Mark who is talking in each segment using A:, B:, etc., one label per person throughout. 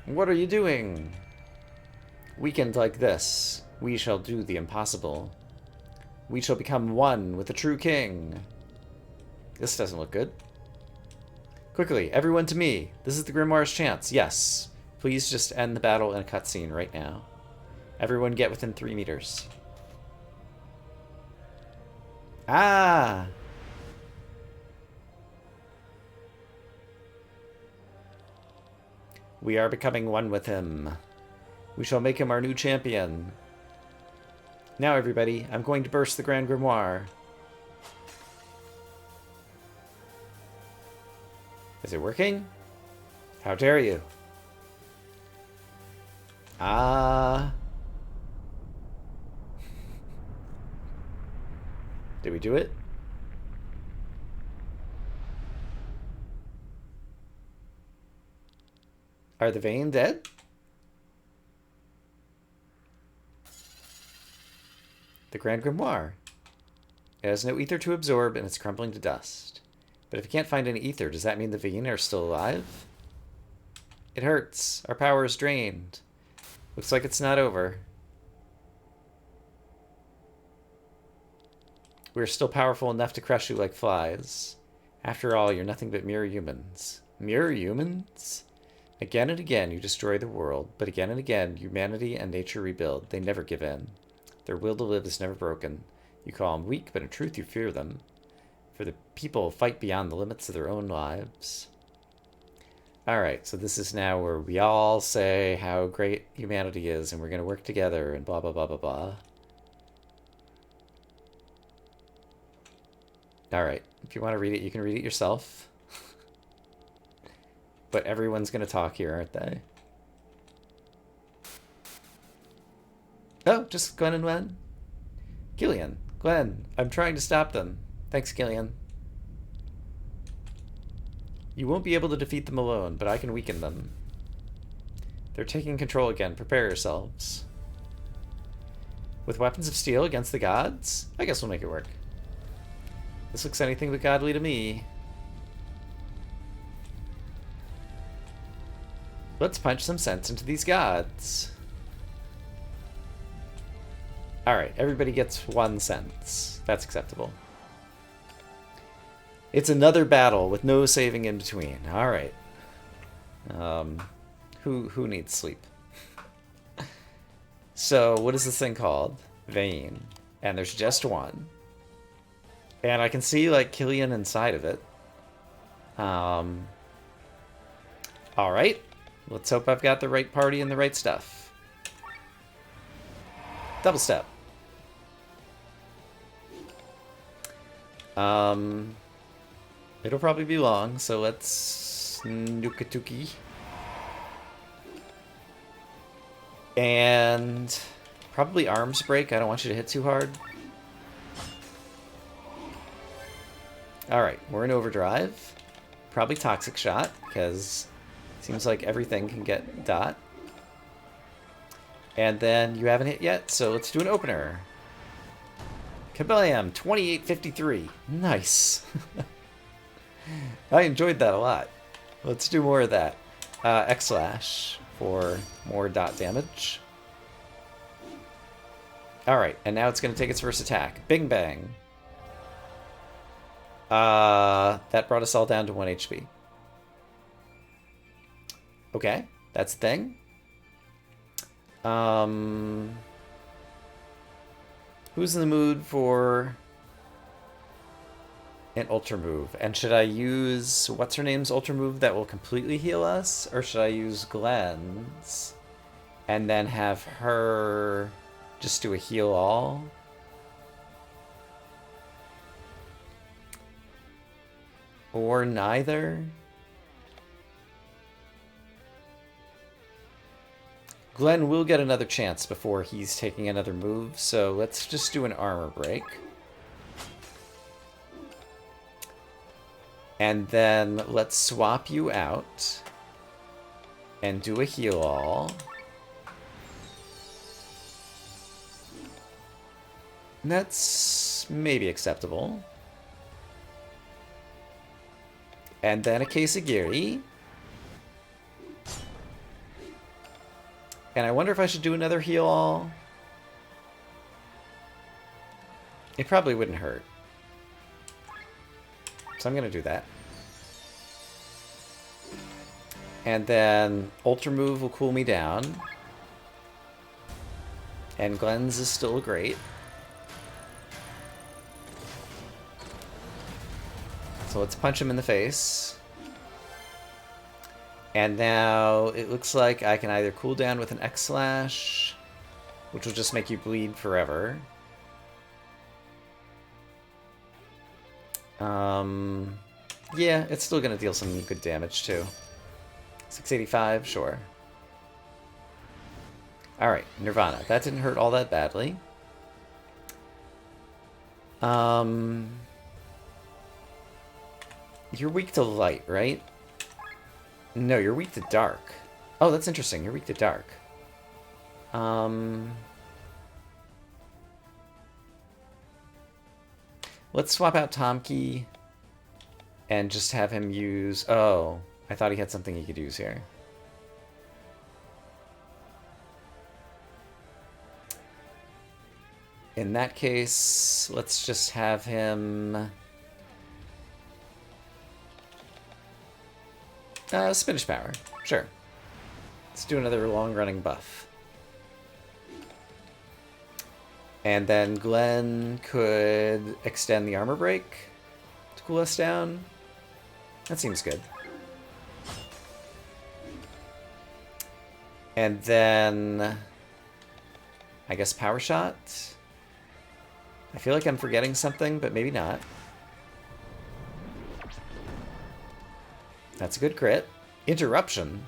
A: What are you doing? Weakened like this, we shall do the impossible. We shall become one with the true king. This doesn't look good. Quickly, everyone to me. This is the Grimoire's chance. Yes. Please just end the battle in a cutscene right now. Everyone get within 3 meters. Ah! We are becoming one with him. We shall make him our new champion. Now, everybody, I'm going to burst the Grand Grimoire. Is it working? How dare you? Ah. Did we do it? Are the Vayne dead? The Grand Grimoire. It has no ether to absorb and it's crumbling to dust. But if you can't find any ether, does that mean the Vayne are still alive? It hurts. Our power is drained. Looks like it's not over. We're still powerful enough to crush you like flies. After all, you're nothing but mere humans. Mere humans? Again and again, you destroy the world, but again and again, humanity and nature rebuild. They never give in. Their will to live is never broken. You call them weak, but in truth you fear them. For the people fight beyond the limits of their own lives. Alright, so this is now where we all say how great humanity is, and we're going to work together, and blah, blah, blah, blah, blah. Alright, if you want to read it, you can read it yourself. But everyone's going to talk here, aren't they? Oh, just Glenn and Wen? Gillian, Glenn, I'm trying to stop them. Thanks, Gillian. You won't be able to defeat them alone, but I can weaken them. They're taking control again. Prepare yourselves. With weapons of steel against the gods? I guess we'll make it work. This looks anything but godly to me. Let's punch some sense into these gods. Alright, everybody gets 1 sense. That's acceptable. It's another battle with no saving in between. Alright. Who needs sleep? So, what is this thing called? Vayne. And there's just one. And I can see, like, Killian inside of it. Alright. Let's hope I've got the right party and the right stuff. Double step. It'll probably be long, so let's Nukatuki. And probably arms break. I don't want you to hit too hard. Alright, we're in overdrive. Probably toxic shot, because it seems like everything can get dot. And then you haven't hit yet, so let's do an opener. Kablam! 2853. Nice. I enjoyed that a lot. Let's do more of that. X-Slash for more dot damage. Alright, and now it's going to take its first attack. Bing bang. That brought us all down to 1 HP. Okay, that's the thing. Who's in the mood for an ultra move? And should I use what's her name's ultra move that will completely heal us, or should I use Glenn's and then have her just do a heal all? Or neither? Glenn will get another chance before he's taking another move, so let's just do an armor break. And then let's swap you out and do a heal all. And that's maybe acceptable. And then a case of Geary. And I wonder if I should do another heal all. It probably wouldn't hurt. So I'm going to do that. And then Ultra Move will cool me down. And Glenn's is still great. So let's punch him in the face. And now it looks like I can either cool down with an X-Slash, which will just make you bleed forever. Yeah, it's still going to deal some good damage too. 685, sure. Alright, Nirvana. That didn't hurt all that badly. You're weak to light, right? No, you're weak to dark. Oh, that's interesting. You're weak to dark. Let's swap out Tomki and just have him use... Oh, I thought he had something he could use here. In that case, let's just have him... Spinach power. Sure. Let's do another long-running buff. And then Glenn could extend the armor break to cool us down. That seems good. And then... I guess Power Shot? I feel like I'm forgetting something, but maybe not. That's a good crit. Interruption.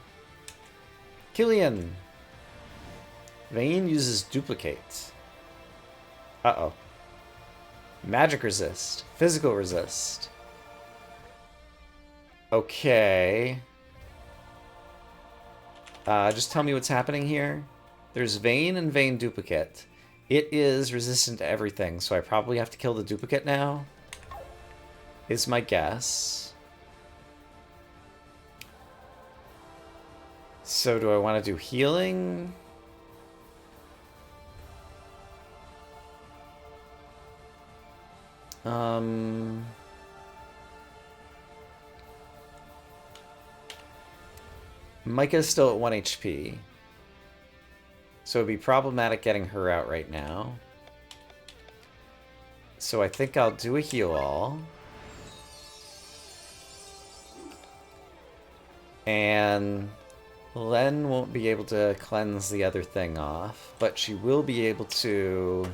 A: Killian. Vayne uses Duplicate. Uh-oh. Magic resist. Physical resist. Okay. Just tell me what's happening here. There's Vayne and Vayne Duplicate. It is resistant to everything, so I probably have to kill the Duplicate now. Is my guess. So do I want to do healing? Micah's still at 1 HP. So it'd be problematic getting her out right now. So I think I'll do a heal all. And Len won't be able to cleanse the other thing off, but she will be able to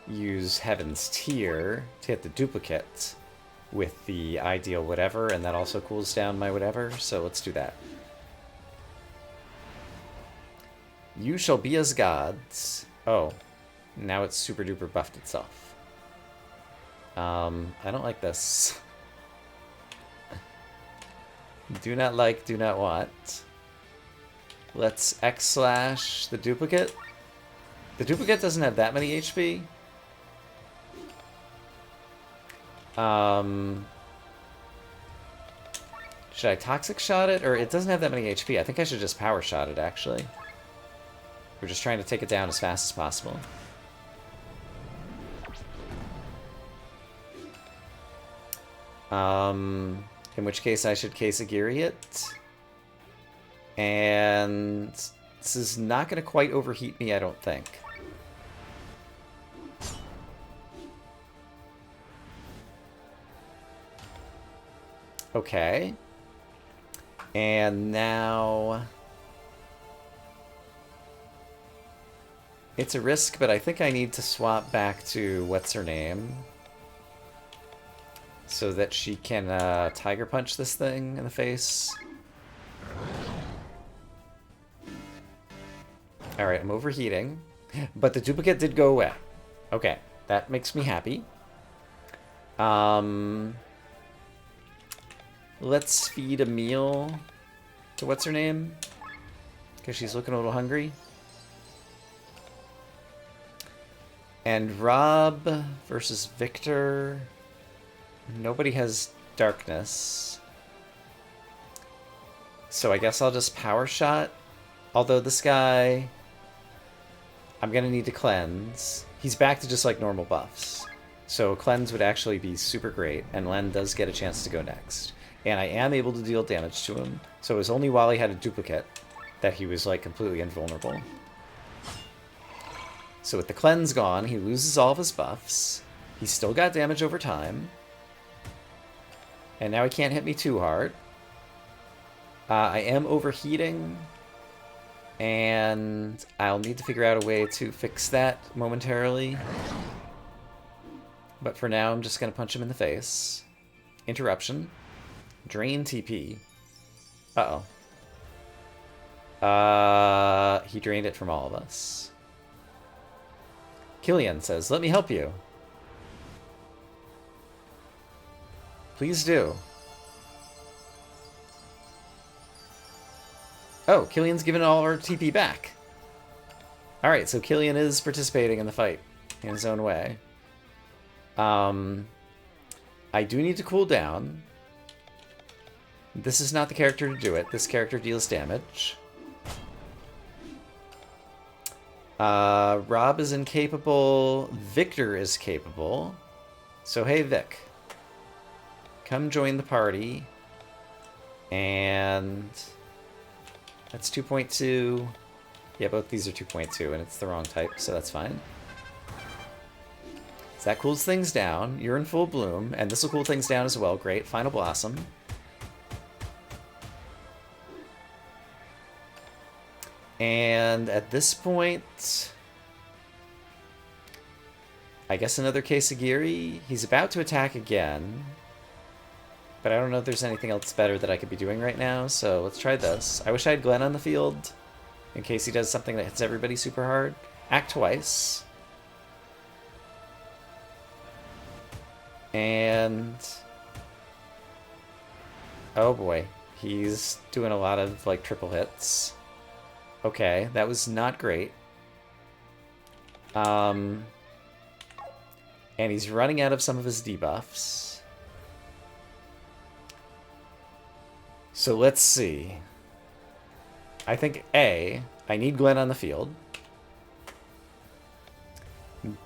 A: use Heaven's Tear to hit the Duplicate with the ideal whatever, and that also cools down my whatever, so let's do that. You shall be as gods. Oh, now it's super duper buffed itself. I don't like this. Do not like, do not want. Let's X-Slash the Duplicate. The Duplicate doesn't have that many HP. Should I Toxic Shot it? Or it doesn't have that many HP. I think I should just Power Shot it, actually. We're just trying to take it down as fast as possible. In which case I should Kesagiri it. And this is not going to quite overheat me, I don't think. Okay. And now... It's a risk, but I think I need to swap back to what's-her-name so that she can Tiger Punch this thing in the face. Alright, I'm overheating. But the Duplicate did go away. Okay, that makes me happy. Let's feed a meal to what's-her-name, because she's looking a little hungry. And Rob versus Victor. Nobody has darkness. So I guess I'll just Power Shot. Although this guy I'm going to need to cleanse. He's back to just like normal buffs. So cleanse would actually be super great, and Len does get a chance to go next. And I am able to deal damage to him, so it was only while he had a duplicate that he was like completely invulnerable. So with the cleanse gone, he loses all of his buffs. He's still got damage over time. And now he can't hit me too hard. I am overheating, and I'll need to figure out a way to fix that momentarily. But for now, I'm just going to punch him in the face. Interruption. Drain TP. Uh-oh. He drained it from all of us. Killian says, "Let me help you." Please do. Oh, Killian's given all our TP back. Alright, so Killian is participating in the fight in his own way. I do need to cool down. This is not the character to do it. This character deals damage. Rob is incapable. Victor is capable. So hey, Vic. Come join the party. And that's 2.2. Yeah, both these are 2.2, and it's the wrong type, so that's fine. So that cools things down. You're in full bloom, and this will cool things down as well. Great. Final Blossom. And at this point, I guess another Kesagiri. He's about to attack again. But I don't know if there's anything else better that I could be doing right now, so let's try this. I wish I had Glenn on the field, in case he does something that hits everybody super hard. Act twice. And... oh boy, he's doing a lot of, like, triple hits. Okay, that was not great. And he's running out of some of his debuffs. So let's see. I think A, I need Glenn on the field.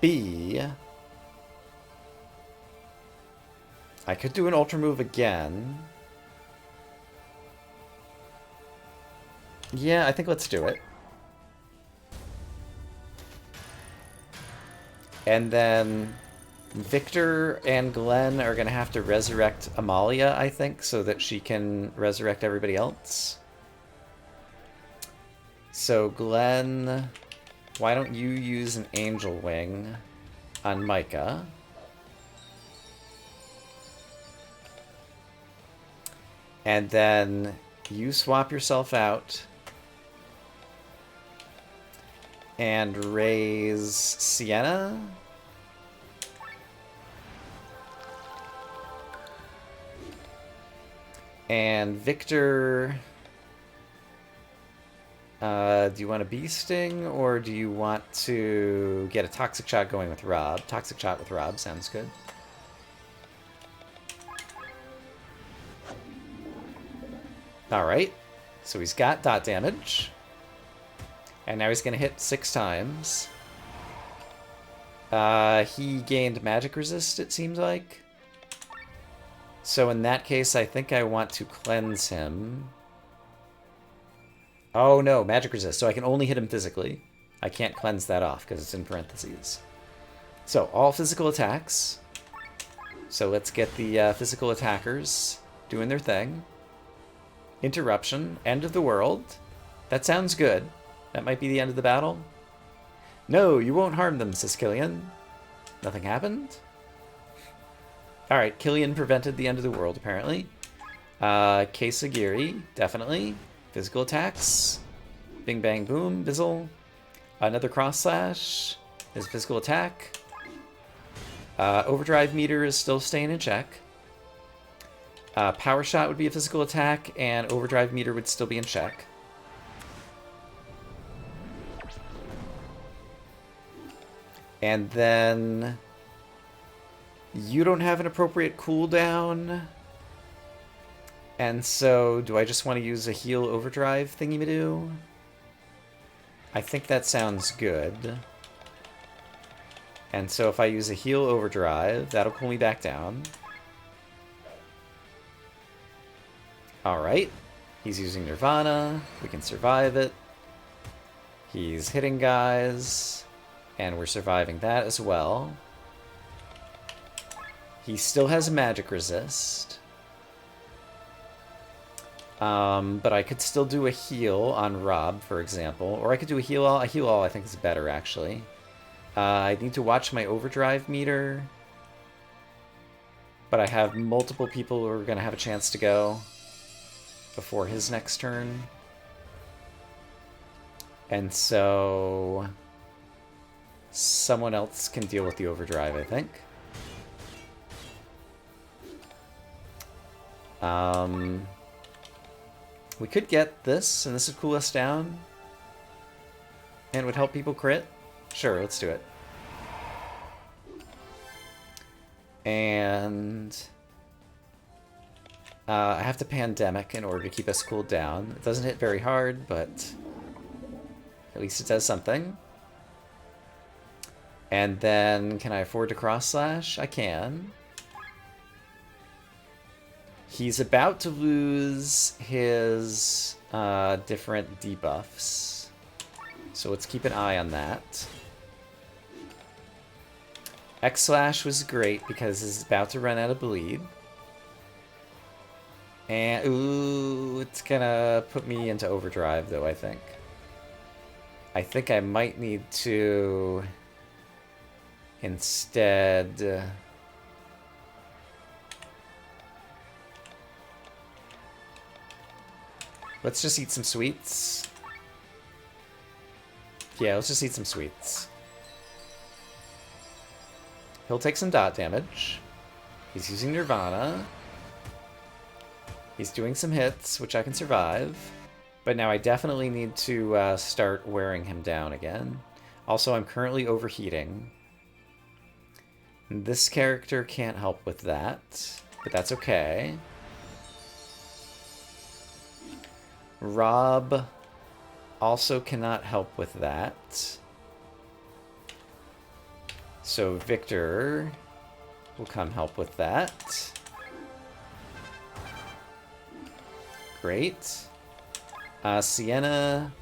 A: B, I could do an Ultra move again. Yeah, I think let's do it. And then Victor and Glenn are going to have to resurrect Amalia, I think, so that she can resurrect everybody else. So Glenn, why don't you use an Angel Wing on Micah? And then you swap yourself out and raise Sienna. And Victor, do you want a Bee Sting, or do you want to get a Toxic Shot going with Rob? Toxic Shot with Rob sounds good. Alright, so he's got dot damage. And now he's going to hit 6 times. He gained magic resist, it seems like. So in that case, I think I want to cleanse him. Oh no, magic resist. So I can only hit him physically. I can't cleanse that off because it's in parentheses. So all physical attacks. So let's get the physical attackers doing their thing. Interruption. End of the world. That sounds good. That might be the end of the battle. No, you won't harm them, says Killian. Nothing happened? Alright, Killian prevented the end of the world, apparently. Kesagiri, definitely. Physical attacks. Bing, bang, boom, Bizzle. Another cross slash is a physical attack. Overdrive meter is still staying in check. Power shot would be a physical attack, and overdrive meter would still be in check. And then you don't have an appropriate cooldown. And so do I just want to use a heal overdrive thingy-ma-do? I think that sounds good. And so if I use a heal overdrive, that'll pull me back down. Alright. He's using Nirvana. We can survive it. He's hitting guys. And we're surviving that as well. He still has a magic resist. But I could still do a heal on Rob, for example. Or I could do a heal all. A heal all I think is better, actually. I need to watch my overdrive meter. But I have multiple people who are going to have a chance to go before his next turn. And so someone else can deal with the overdrive, I think. We could get this, and this would cool us down. And it would help people crit. Sure, let's do it. And I have to Pandemic in order to keep us cooled down. It doesn't hit very hard, but at least it does something. And then, can I afford to Cross Slash? I can. He's about to lose his different debuffs. So let's keep an eye on that. X-Slash was great because he's about to run out of bleed. And, ooh, it's gonna put me into overdrive, though, I think. I think I might need to instead... let's just eat some sweets. Yeah, let's just eat some sweets. He'll take some dot damage. He's using Nirvana. He's doing some hits, which I can survive. But now I definitely need to start wearing him down again. Also, I'm currently overheating. This character can't help with that, but that's okay. Rob also cannot help with that. So Victor will come help with that. Great. Sienna.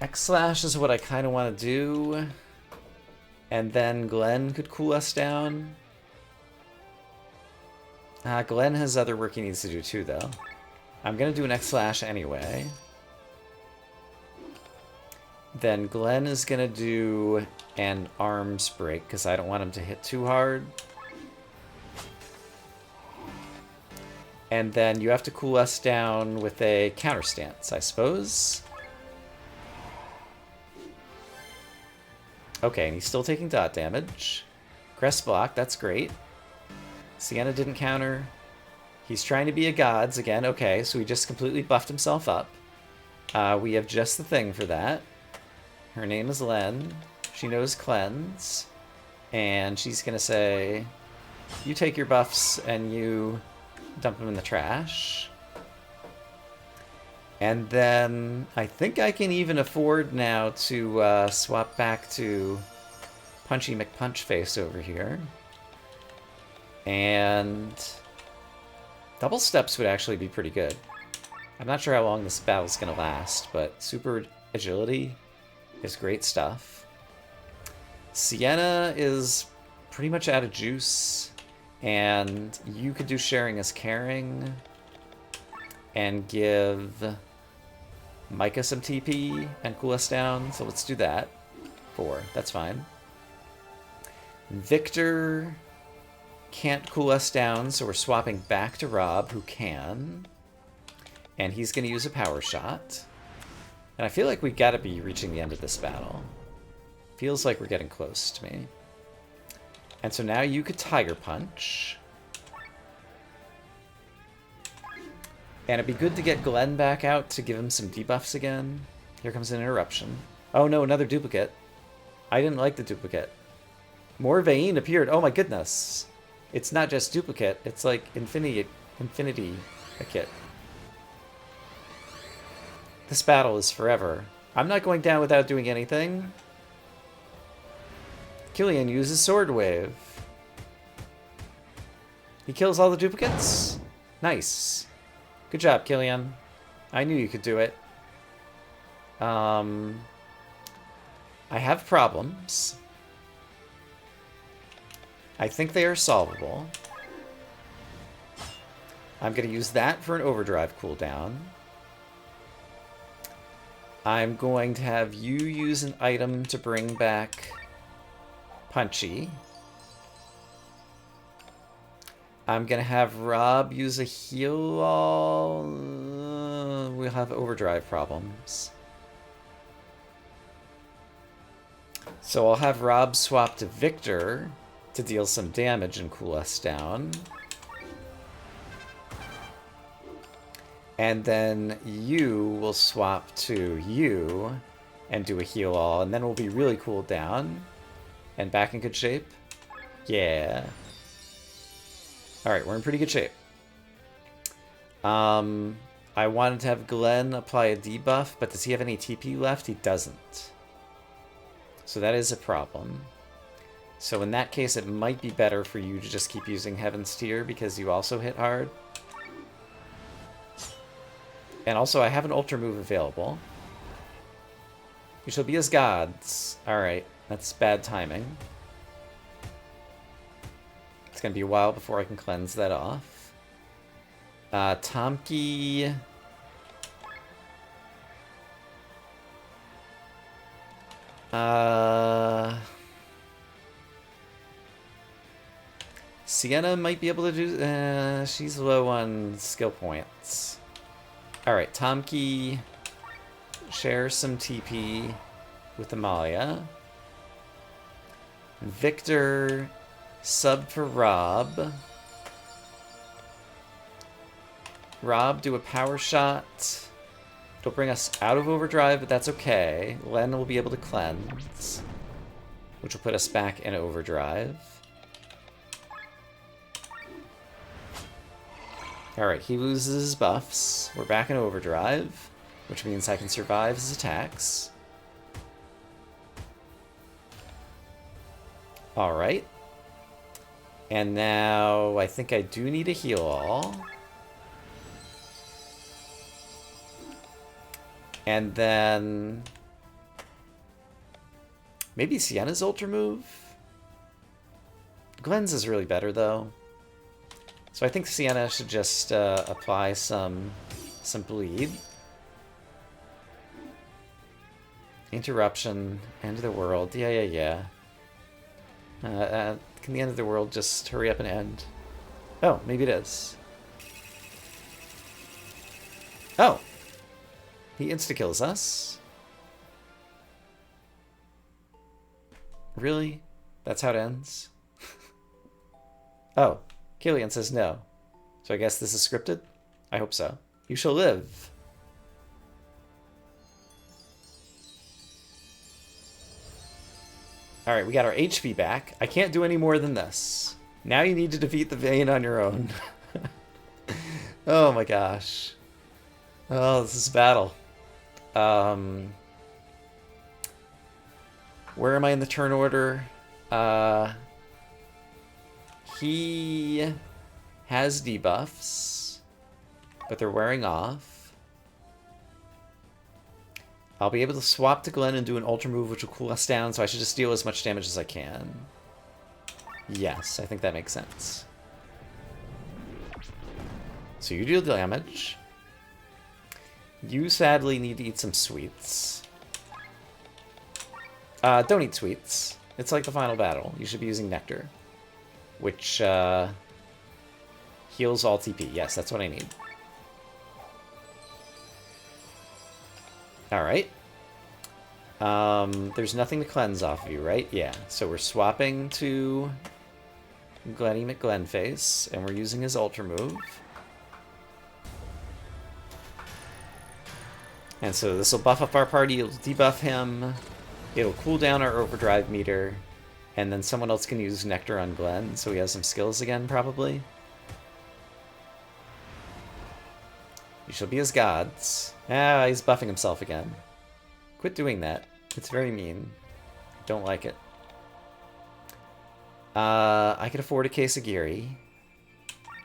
A: X-Slash is what I kind of want to do. And then Glenn could cool us down. Glenn has other work he needs to do too, though. I'm going to do an X-Slash anyway. Then Glenn is going to do an arms break, because I don't want him to hit too hard. And then you have to cool us down with a counter stance, I suppose. Okay, and he's still taking dot damage. Crest block, that's great. Sienna didn't counter. He's trying to be a gods again. Okay, so he just completely buffed himself up. We have just the thing for that. Her name is Len. She knows cleanse. And she's going to say, you take your buffs and you dump them in the trash. And then I think I can even afford now to swap back to Punchy McPunchface over here. And double steps would actually be pretty good. I'm not sure how long this battle's going to last, but super agility is great stuff. Sienna is pretty much out of juice, and you could do sharing as caring and give Micah some TP and cool us down, so let's do that. 4, that's fine. Victor can't cool us down, so we're swapping back to Rob, who can. And he's going to use a power shot. And I feel like we've got to be reaching the end of this battle. Feels like we're getting close to me. And so now you could Tiger Punch. And it'd be good to get Glenn back out to give him some debuffs again. Here comes an interruption. Oh no, another duplicate. I didn't like the duplicate. More Vayne appeared. Oh my goodness. It's not just duplicate, it's like infinity a kit. This battle is forever. I'm not going down without doing anything. Killian uses Sword Wave. He kills all the duplicates? Nice. Good job, Killian. I knew you could do it. I have problems. I think they are solvable. I'm going to use that for an overdrive cooldown. I'm going to have you use an item to bring back Punchy. I'm going to have Rob use a heal all. We'll have overdrive problems. So I'll have Rob swap to Victor to deal some damage and cool us down. And then you will swap to you and do a heal all, and then we'll be really cooled down and back in good shape. Yeah. Alright, we're in pretty good shape. I wanted to have Glenn apply a debuff, but does he have any TP left? He doesn't. So that is a problem. So in that case, it might be better for you to just keep using Heaven's Tear because you also hit hard. And also, I have an Ultra move available. You shall be as gods. Alright, that's bad timing. It's going to be a while before I can cleanse that off. Tomki... Sienna might be able to do... she's low on skill points. Alright, Tomki shares some TP with Amalia. Victor sub for Rob. Rob, do a power shot. It'll bring us out of overdrive, but that's okay. Len will be able to cleanse, which will put us back in overdrive. Alright, he loses his buffs. We're back in overdrive, which means I can survive his attacks. Alright. And now I think I do need a heal all. And then... maybe Sienna's Ultra move? Glenn's is really better, though. So I think Sienna should just apply some bleed. Interruption, end of the world. Yeah. Can the end of the world just hurry up and end? Oh, maybe it is. Oh! He insta-kills us. Really? That's how it ends? Oh. Killian says no. So I guess this is scripted? I hope so. You shall live. Alright, we got our HP back. I can't do any more than this. Now you need to defeat the Vayne on your own. Oh my gosh. Oh, this is battle. Where am I in the turn order? He has debuffs, but they're wearing off. I'll be able to swap to Glenn and do an Ultra move, which will cool us down, so I should just deal as much damage as I can. Yes, I think that makes sense. So you deal damage. You sadly need to eat some sweets. Don't eat sweets. It's like the final battle. You should be using nectar, which heals all TP. Yes, that's what I need. Alright. There's nothing to cleanse off of you, right? Yeah. So we're swapping to Glenny McGlenface, and we're using his Ultra move. And so this will buff up our party, it'll debuff him, it'll cool down our overdrive meter, and then someone else can use Nectar on Glenn, so he has some skills again, probably. You shall be as gods. Ah, he's buffing himself again. Quit doing that. It's very mean. Don't like it. I could afford a case of Geary.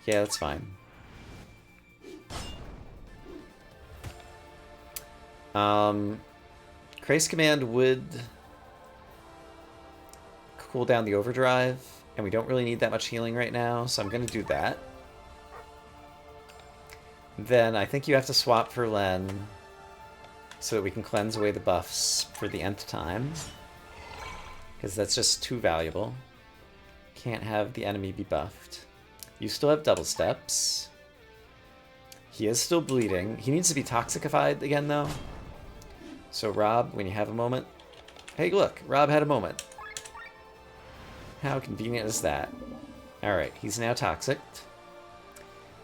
A: Yeah, that's fine. Craze Command would cool down the overdrive, and we don't really need that much healing right now, so I'm going to do that. Then I think you have to swap for Len so that we can cleanse away the buffs for the nth time, because that's just too valuable. Can't have the enemy be buffed. You still have double steps. He is still bleeding. He needs to be toxified again, though. So Rob, when you have a moment... Hey, look! Rob had a moment. How convenient is that? Alright, he's now toxic.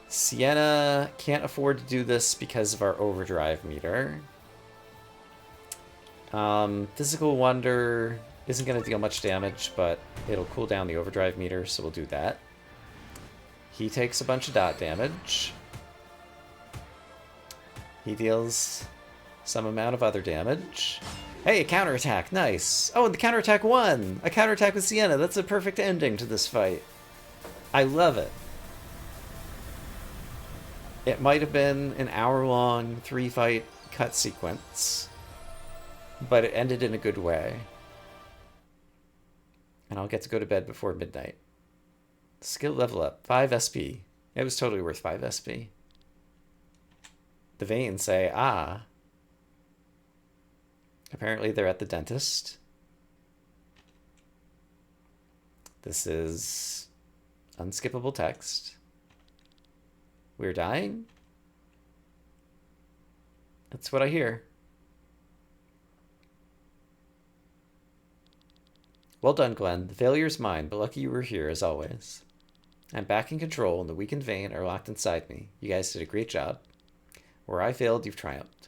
A: Sienna can't afford to do this because of our overdrive meter. Physical Wonder isn't going to deal much damage, but it'll cool down the overdrive meter, so we'll do that. He takes a bunch of dot damage. He deals some amount of other damage. Hey, a counterattack! Nice! Oh, and the counterattack won! A counterattack with Sienna! That's a perfect ending to this fight. I love it. It might have been an hour-long 3-fight cut sequence, but it ended in a good way. And I'll get to go to bed before midnight. Skill level up. 5 SP. It was totally worth 5 SP. The veins say, ah. Apparently they're at the dentist. This is unskippable text. We're dying? That's what I hear. Well done, Glenn. The failure's mine, but lucky you were here, as always. I'm back in control, and the weakened vein are locked inside me. You guys did a great job. Where I failed, you've triumphed.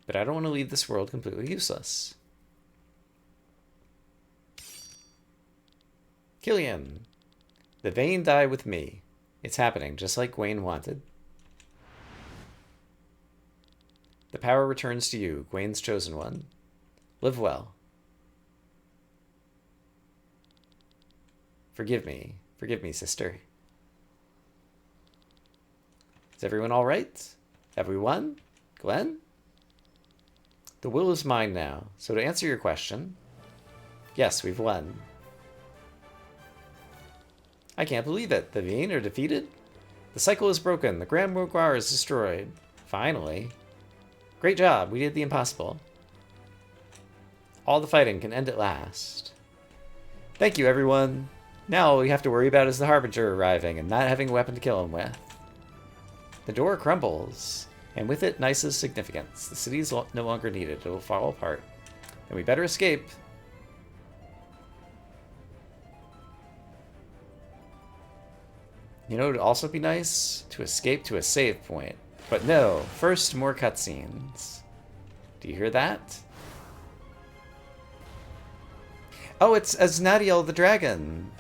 A: But I don't want to leave this world completely useless. Killian. The vein die with me. It's happening, just like Gwaine wanted. The power returns to you, Gwaine's chosen one. Live well. Forgive me, sister. Is everyone all right? Everyone? Glenn? The will is mine now, so to answer your question, yes, we've won. I can't believe it. The Veen are defeated? The cycle is broken. The Grand Mogwar is destroyed. Finally. Great job. We did the impossible. All the fighting can end at last. Thank you, everyone. Now all we have to worry about is the Harbinger arriving and not having a weapon to kill him with. The door crumbles, and with it, Nice's significance. The city is no longer needed. It will fall apart. And we better escape. You know, it would also be nice to escape to a save point. But no, first more cutscenes. Do you hear that? Oh, it's Asnadiel the dragon.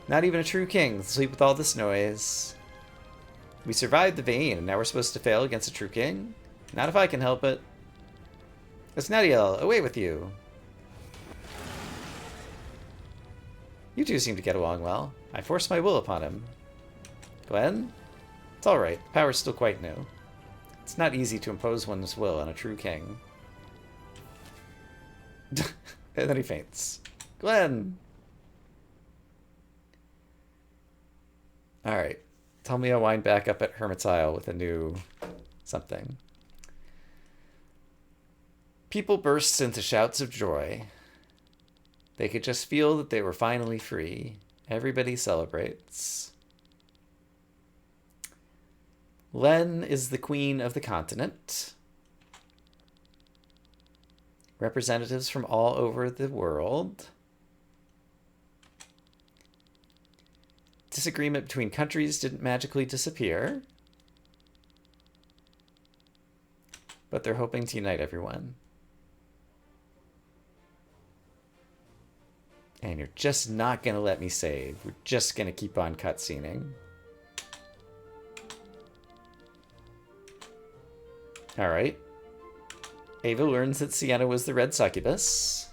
A: Not even a true king to sleep with all this noise. We survived the vein, and now we're supposed to fail against a true king? Not if I can help it. Asnadiel, away with you. You two seem to get along well. I forced my will upon him. Glenn? It's alright. Power's still quite new. It's not easy to impose one's will on a true king. And then he faints. Glenn! Alright. Tell me I'll wind back up at Hermit's Isle with a new something. People burst into shouts of joy. They could just feel that they were finally free. Everybody celebrates. Len is the queen of the continent. Representatives from all over the world. Disagreement between countries didn't magically disappear. But they're hoping to unite everyone. And you're just not going to let me save. We're just going to keep on cutscening. Alright. Ava learns that Sienna was the red succubus.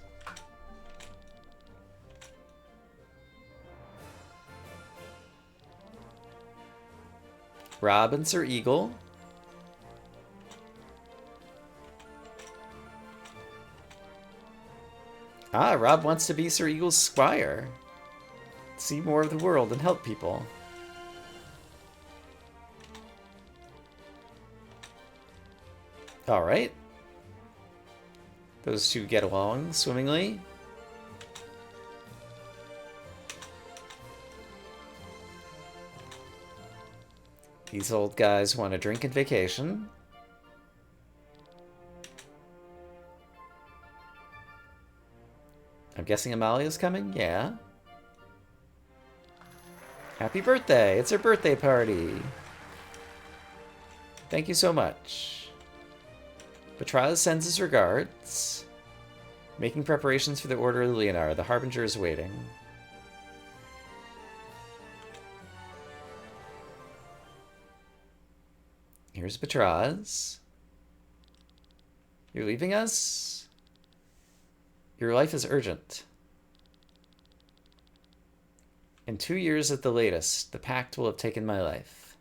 A: Rob and Sir Eagle. Ah, Rob wants to be Sir Eagle's squire. See more of the world and help people. Alright. Those two get along swimmingly. These old guys want a drink and vacation. I'm guessing Amalia's coming? Yeah. Happy birthday! It's her birthday party! Thank you so much. Betrayal sends his regards. Making preparations for the Order of Leonard. The Harbinger is waiting. Here's Betraz. You're leaving us? Your life is urgent. In 2 years at the latest, the Pact will have taken my life.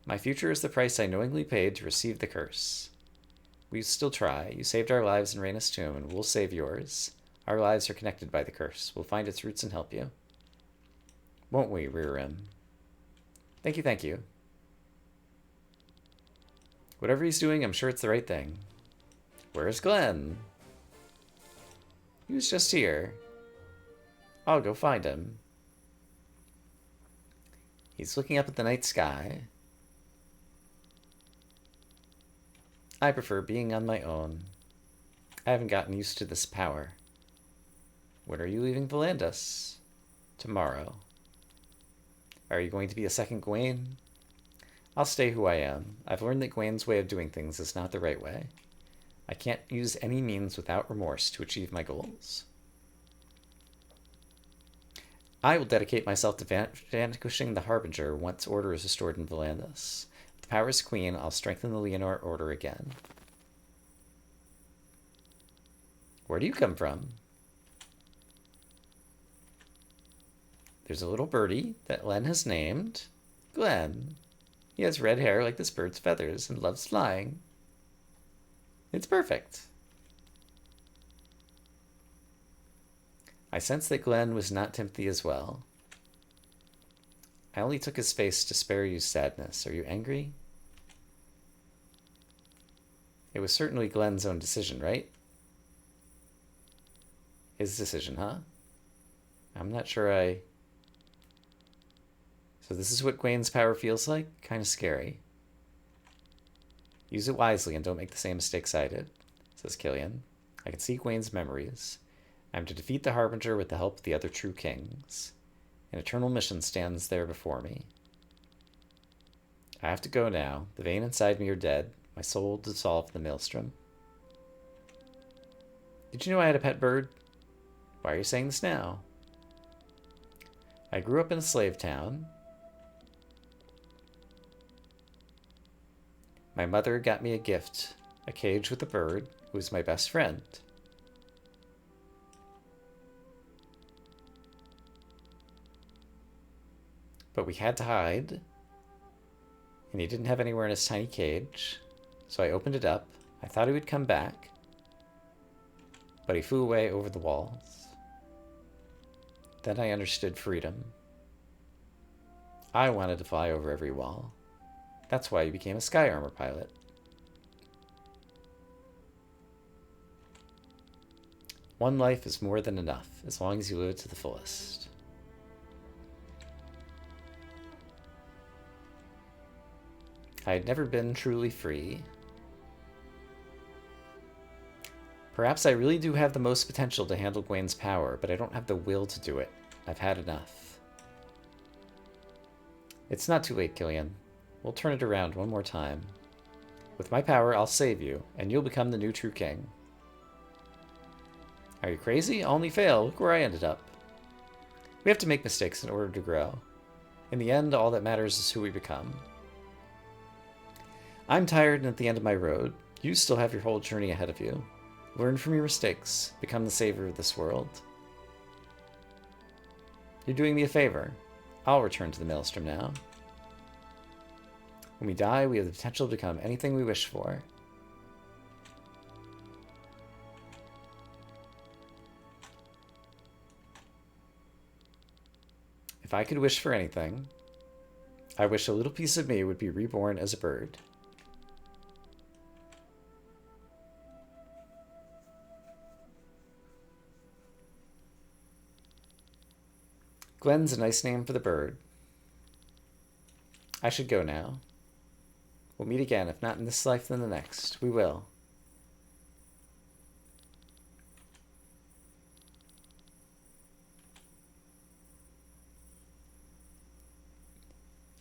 A: My future is the price I knowingly paid to receive the curse. We still try. You saved our lives in Raina's tomb, and we'll save yours. Our lives are connected by the curse. We'll find its roots and help you. Won't we, Rear-Rim? Thank you, thank you. Whatever he's doing, I'm sure it's the right thing. Where's Glenn? He was just here. I'll go find him. He's looking up at the night sky. I prefer being on my own. I haven't gotten used to this power. When are you leaving Volandas? Tomorrow. Are you going to be a second Gwaine? I'll stay who I am. I've learned that Gwaine's way of doing things is not the right way. I can't use any means without remorse to achieve my goals. I will dedicate myself to vanquishing the Harbinger once order is restored in Volandas. With the power as queen, I'll strengthen the Leonor Order again. Where do you come from? There's a little birdie that Len has named Glenn. He has red hair like this bird's feathers and loves flying. It's perfect. I sense that Glenn was not Timothy as well. I only took his face to spare you sadness. Are you angry? It was certainly Glenn's own decision, right? His decision, huh? I'm not sure I... So this is what Gwaine's power feels like? Kind of scary. Use it wisely and don't make the same mistakes I did, says Killian. I can see Gwaine's memories. I am to defeat the Harbinger with the help of the other true kings. An eternal mission stands there before me. I have to go now. The vein inside me are dead. My soul dissolved in the maelstrom. Did you know I had a pet bird? Why are you saying this now? I grew up in a slave town. My mother got me a gift, a cage with a bird who was my best friend. But we had to hide, and he didn't have anywhere in his tiny cage, so I opened it up. I thought he would come back, but he flew away over the walls. Then I understood freedom. I wanted to fly over every wall. That's why he became a sky armor pilot. One life is more than enough, as long as you live it to the fullest. I had never been truly free. Perhaps I really do have the most potential to handle Gwaine's power, but I don't have the will to do it. I've had enough. It's not too late, Killian. We'll turn it around one more time. With my power, I'll save you, and you'll become the new true king. Are you crazy? I'll only fail. Look where I ended up. We have to make mistakes in order to grow. In the end, all that matters is who we become. I'm tired and at the end of my road. You still have your whole journey ahead of you. Learn from your mistakes. Become the savior of this world. You're doing me a favor. I'll return to the Maelstrom now. When we die, we have the potential to become anything we wish for. If I could wish for anything, I wish a little piece of me would be reborn as a bird. Glen's a nice name for the bird. I should go now. We'll meet again, if not in this life, then the next. We will.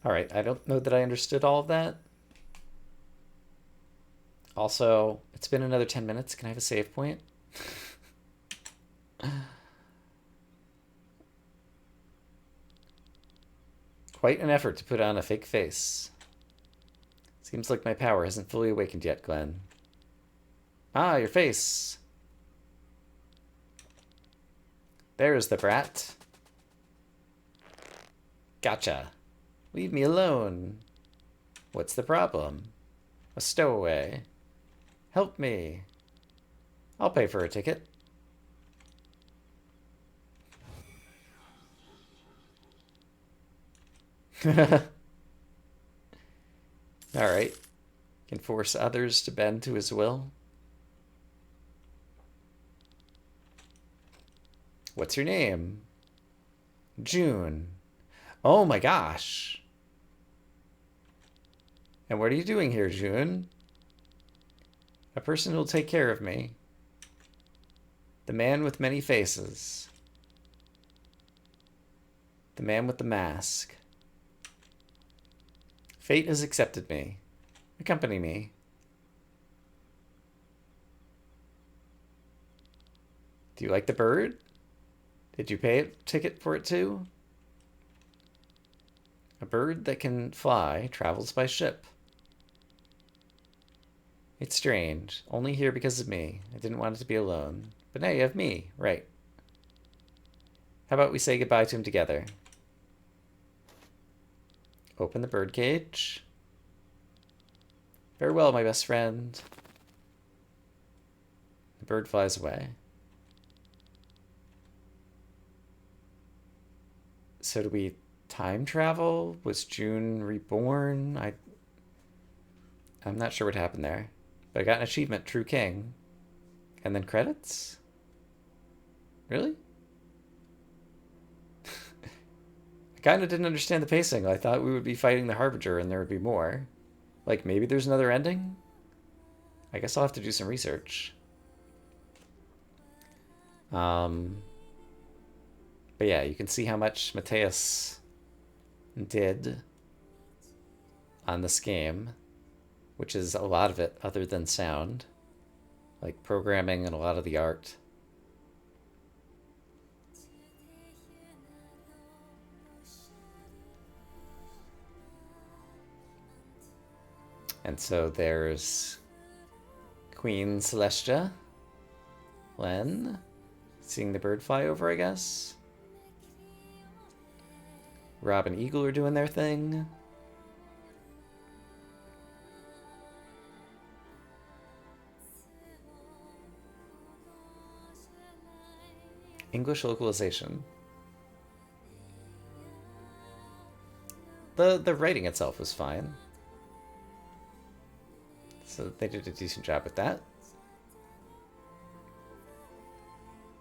A: Alright, I don't know that I understood all of that. Also, it's been another 10 minutes. Can I have a save point? Quite an effort to put on a fake face. Seems like my power hasn't fully awakened yet, Glenn. Ah, your face. There's the brat. Gotcha. Leave me alone. What's the problem? A stowaway. Help me. I'll pay for a ticket. Alright. Can force others to bend to his will. What's your name? June. Oh my gosh. And what are you doing here, June? A person who'll take care of me. The man with many faces. The man with the mask. Fate has accepted me. Accompany me. Do you like the bird? Did you pay a ticket for it too? A bird that can fly travels by ship. It's strange. Only here because of me. I didn't want it to be alone. But now you have me. Right. How about we say goodbye to him together? Open the birdcage. Farewell, my best friend. The bird flies away. So do we time travel? Was June reborn? I'm not sure what happened there. But I got an achievement, True King. And then credits? Really? I kind of didn't understand the pacing. I thought we would be fighting the Harbinger and there would be more. Like, maybe there's another ending? I guess I'll have to do some research. But yeah, you can see how much Mateus did on this game, which is a lot of it other than sound, like programming and a lot of the art. And so there's Queen Celestia, Len, seeing the bird fly over, I guess. Rob and Eagle are doing their thing. English localization. The writing itself was fine. So they did a decent job with that.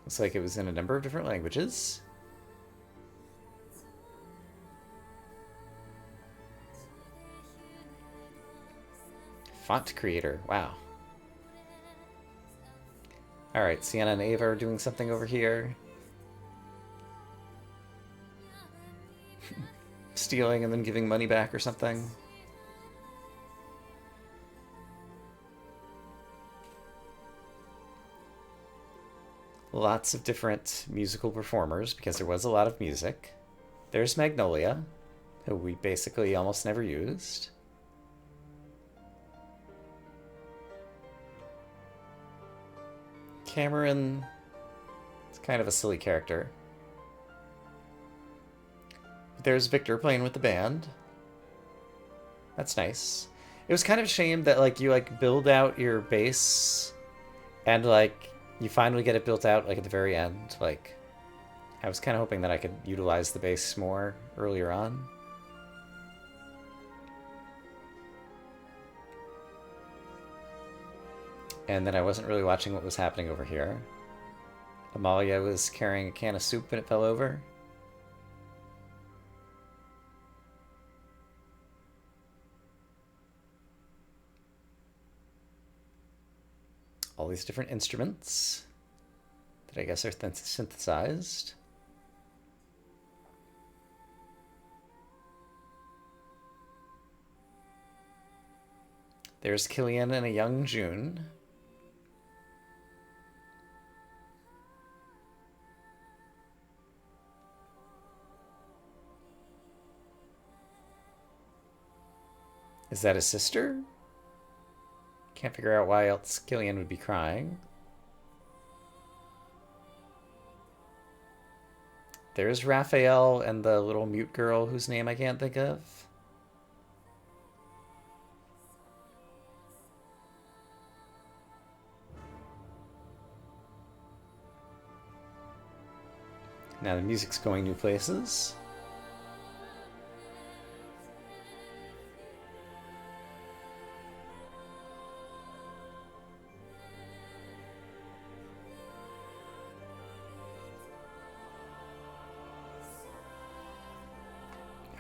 A: Looks like it was in a number of different languages. Font creator, wow. Alright, Sienna and Ava are doing something over here. Stealing and then giving money back or something. Lots of different musical performers, because there was a lot of music. There's Magnolia, who we basically almost never used. Cameron is kind of a silly character. But there's Victor playing with the band. That's nice. It was kind of a shame that like you like build out your base and like you finally get it built out like at the very end. Like I was kind of hoping that I could utilize the base more earlier on. And then I wasn't really watching what was happening over here. Amalia was carrying a can of soup and it fell over. All these different instruments that I guess are synthesized. There's Killian and a young June. Is that his sister? Can't figure out why else Killian would be crying. There's Raphael and the little mute girl whose name I can't think of. Now the music's going new places.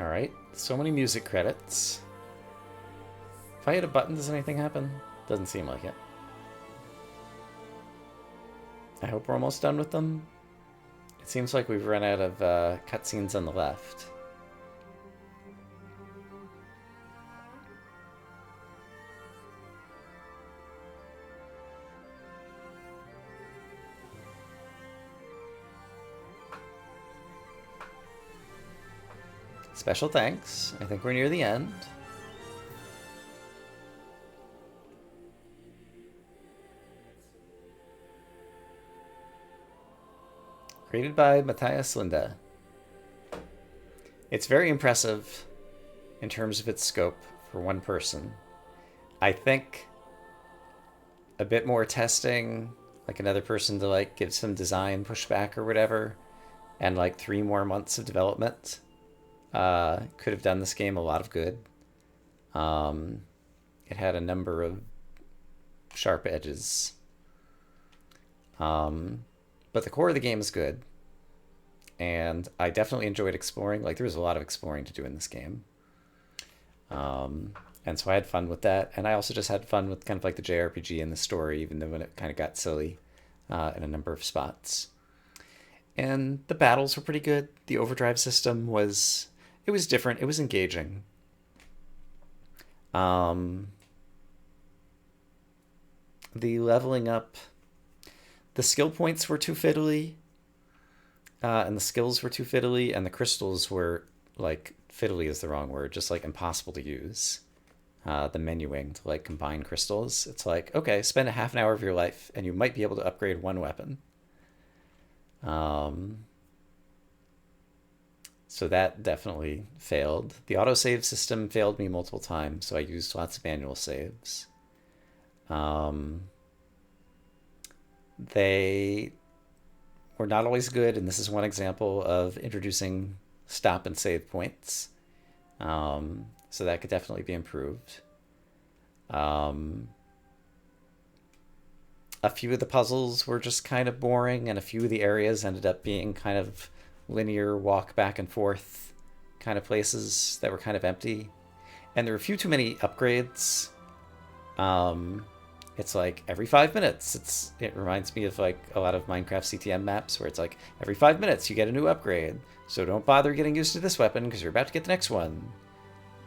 A: Alright, so many music credits. If I hit a button, does anything happen? Doesn't seem like it. I hope we're almost done with them. It seems like we've run out of cutscenes on the left. Special thanks. I think we're near the end. Created by Matthias Linde. It's very impressive in terms of its scope for one person. I think a bit more testing, like another person to like give some design pushback or whatever, and like 3 more months of development could have done this game a lot of good. It had a number of sharp edges. But the core of the game is good. And I definitely enjoyed exploring. Like, there was a lot of exploring to do in this game. And so I had fun with that. And I also just had fun with kind of like the JRPG and the story, even though when it kind of got silly in a number of spots. And the battles were pretty good. The overdrive system was... It was different. It was engaging. The leveling up... The skill points were too fiddly, and the skills were too fiddly, and the crystals were, like, fiddly is the wrong word, just, like, impossible to use. The menuing to, like, combine crystals. It's like, okay, spend a half an hour of your life, and you might be able to upgrade one weapon. So that definitely failed. The autosave system failed me multiple times, so I used lots of manual saves. They were not always good, and this is one example of introducing stop and save points. So that could definitely be improved. A few of the puzzles were just kind of boring, and a few of the areas ended up being kind of linear walk back and forth kind of places that were kind of empty. And there were a few too many upgrades. It's like every 5 minutes. It reminds me of like a lot of Minecraft CTM maps where it's like every 5 minutes you get a new upgrade. So don't bother getting used to this weapon because you're about to get the next one.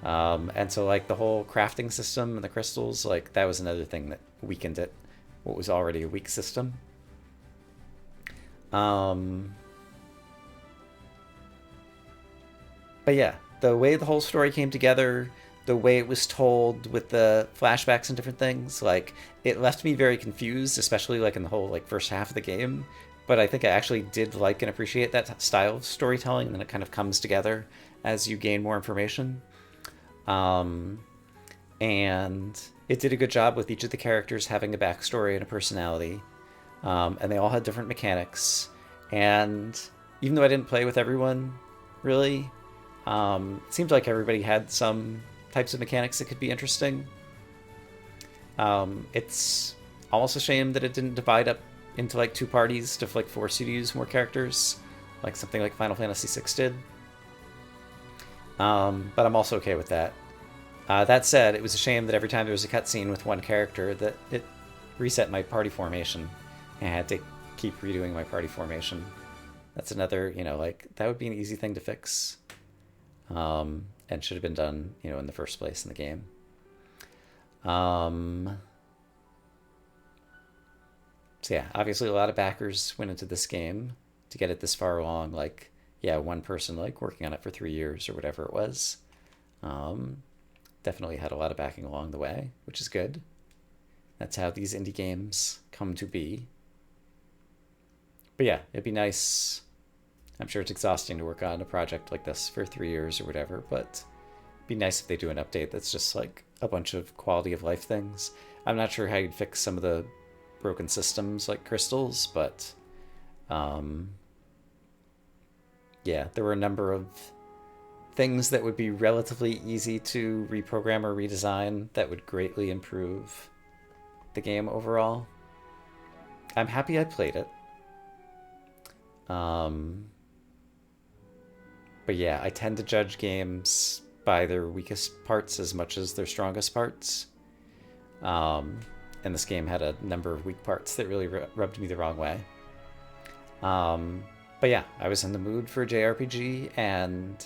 A: And so like the whole crafting system and the crystals, like that was another thing that weakened it. What was already a weak system. But yeah, the way the whole story came together, the way it was told with the flashbacks and different things, like it left me very confused, especially like in the whole like first half of the game. But I think I actually did like and appreciate that style of storytelling, and then it kind of comes together as you gain more information. Um, and it did a good job with each of the characters having a backstory and a personality, and they all had different mechanics. And even though I didn't play with everyone, really, it seemed like everybody had some types of mechanics that could be interesting. It's almost a shame that it didn't divide up into like two parties to like force you to use more characters, like something like Final Fantasy VI did. But I'm also okay with that. That said, it was a shame that every time there was a cutscene with one character, that it reset my party formation, and I had to keep redoing my party formation. That's another, like that would be an easy thing to fix, and should have been done, in the first place in the game. So yeah, obviously a lot of backers went into this game to get it this far along. Like, yeah, one person like working on it for 3 years or whatever it was. Definitely had a lot of backing along the way, which is good. That's how these indie games come to be. But yeah, it'd be nice. I'm sure it's exhausting to work on a project like this for 3 years or whatever, but it'd be nice if they do an update that's just like a bunch of quality of life things. I'm not sure how you'd fix some of the broken systems like crystals, but yeah, there were a number of things that would be relatively easy to reprogram or redesign that would greatly improve the game overall. I'm happy I played it. But yeah, I tend to judge games by their weakest parts as much as their strongest parts. And this game had a number of weak parts that really rubbed me the wrong way. But yeah, I was in the mood for a JRPG, and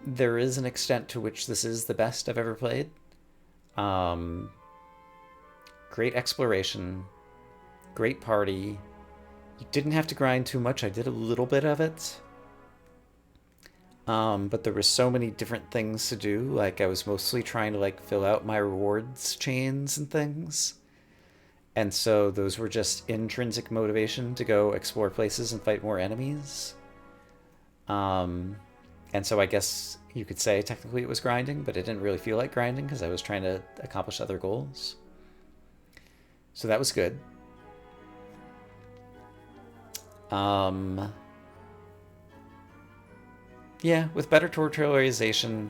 A: there is an extent to which this is the best I've ever played. Great exploration, great party. You didn't have to grind too much. I did a little bit of it. But there were so many different things to do. Like, I was mostly trying to like fill out my rewards chains and things. And so those were just intrinsic motivation to go explore places and fight more enemies. And so I guess you could say technically it was grinding, but it didn't really feel like grinding because I was trying to accomplish other goals. So that was good. Yeah, with better tutorialization,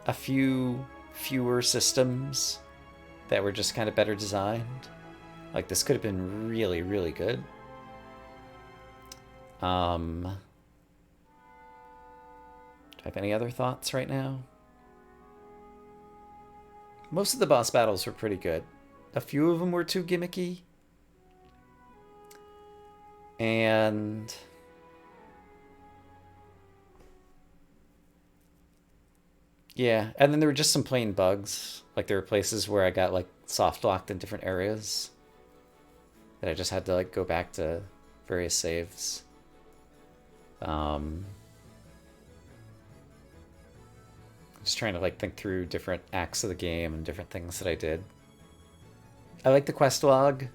A: a few fewer systems that were just kind of better designed. Like, this could have been really, really good. Do I have any other thoughts right now? Most of the boss battles were pretty good. A few of them were too gimmicky. And yeah, and then there were just some plain bugs. Like, there were places where I got like soft locked in different areas that I just had to like go back to various saves. Just trying to like think through different acts of the game and different things that I did. I like the quest log.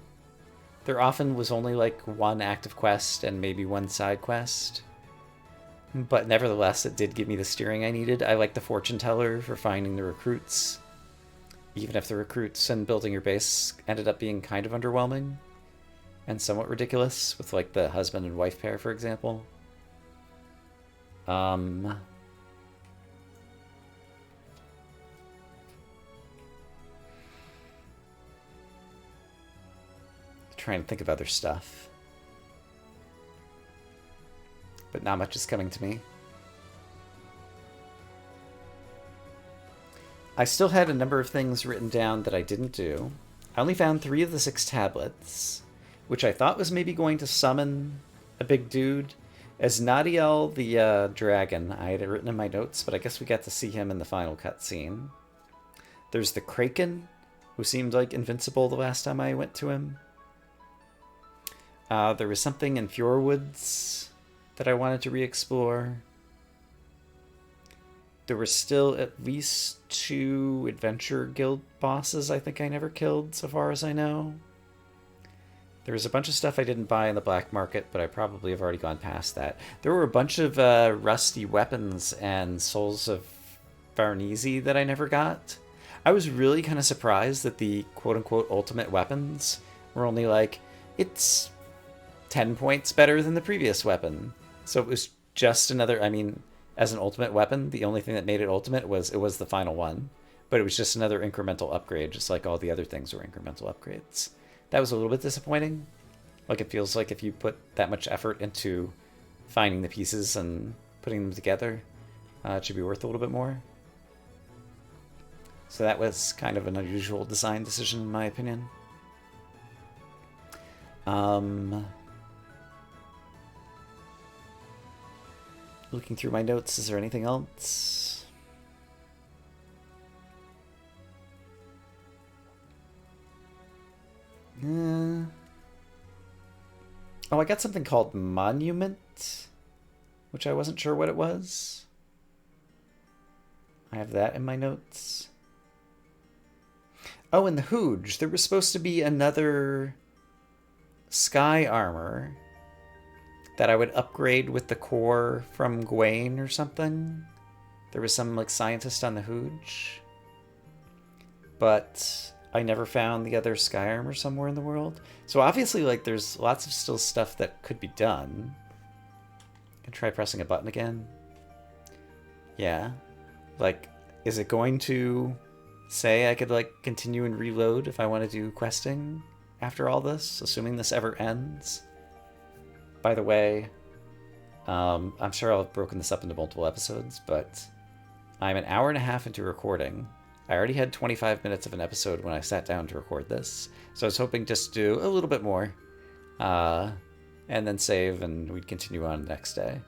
A: There often was only like one active quest and maybe one side quest. But nevertheless, it did give me the steering I needed. I like the fortune teller for finding the recruits. Even if the recruits and building your base ended up being kind of underwhelming and somewhat ridiculous, with like the husband and wife pair, for example. Trying to think of other stuff. But not much is coming to me. I still had a number of things written down that I didn't do. I only found 3 of the 6 tablets, which I thought was maybe going to summon a big dude. As Nadiel the dragon, I had it written in my notes, but I guess we got to see him in the final cutscene. There's the Kraken, who seemed like invincible the last time I went to him. There was something in Fjordwoods that I wanted to re-explore. there were still at least 2 Adventure Guild bosses I think I never killed, so far as I know. There was a bunch of stuff I didn't buy in the black market, but I probably have already gone past that. There were a bunch of rusty weapons and Souls of Farnese that I never got. I was really kind of surprised that the quote-unquote ultimate weapons were only like, it's 10 points better than the previous weapon. So it was just another, I mean, as an ultimate weapon, the only thing that made it ultimate was it was the final one. But it was just another incremental upgrade, just like all the other things were incremental upgrades. That was a little bit disappointing. Like, it feels like if you put that much effort into finding the pieces and putting them together, it should be worth a little bit more. So that was kind of an unusual design decision, in my opinion. Looking through my notes, is there anything else? Oh, I got something called Monument, which I wasn't sure what it was. I have that in my notes. Oh, and the Hooge. There was supposed to be another sky armor that I would upgrade with the core from Gwaine or something. There was some like scientist on the Hooge. But I never found the other sky armor somewhere in the world. So obviously, like, there's lots of still stuff that could be done. I can try pressing a button again. Yeah. Like, is it going to say I could, like, continue and reload if I want to do questing after all this, assuming this ever ends? By the way, I'm sure I'll have broken this up into multiple episodes, but I'm an hour and a half into recording. I already had 25 minutes of an episode when I sat down to record this, so I was hoping just to do a little bit more, and then save, and we'd continue on the next day.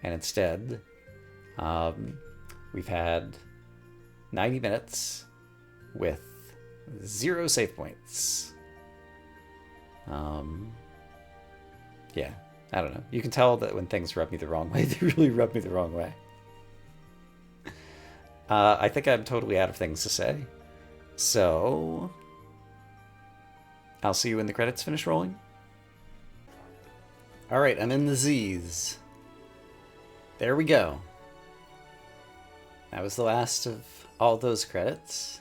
A: And instead, we've had 90 minutes with 0 save points. Yeah, I don't know. You can tell that when things rub me the wrong way, they really rub me the wrong way. I think I'm totally out of things to say. So, I'll see you when the credits finish rolling. Alright, I'm in the Z's. There we go. That was the last of all those credits.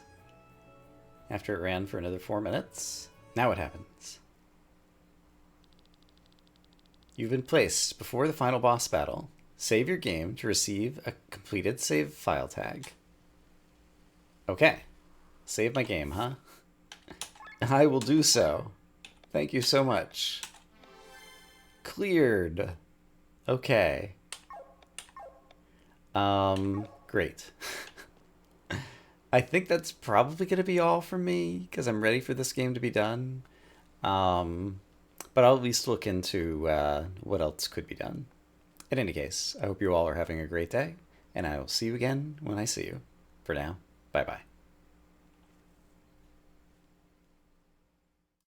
A: After it ran for another 4 minutes. Now what happens? You've been placed before the final boss battle. Save your game to receive a completed save file tag. Okay. Save my game, huh? I will do so. Thank you so much. Cleared. Okay. Great. I think that's probably going to be all from me, because I'm ready for this game to be done. But I'll at least look into what else could be done. In any case, I hope you all are having a great day, and I will see you again when I see you. For now, bye-bye.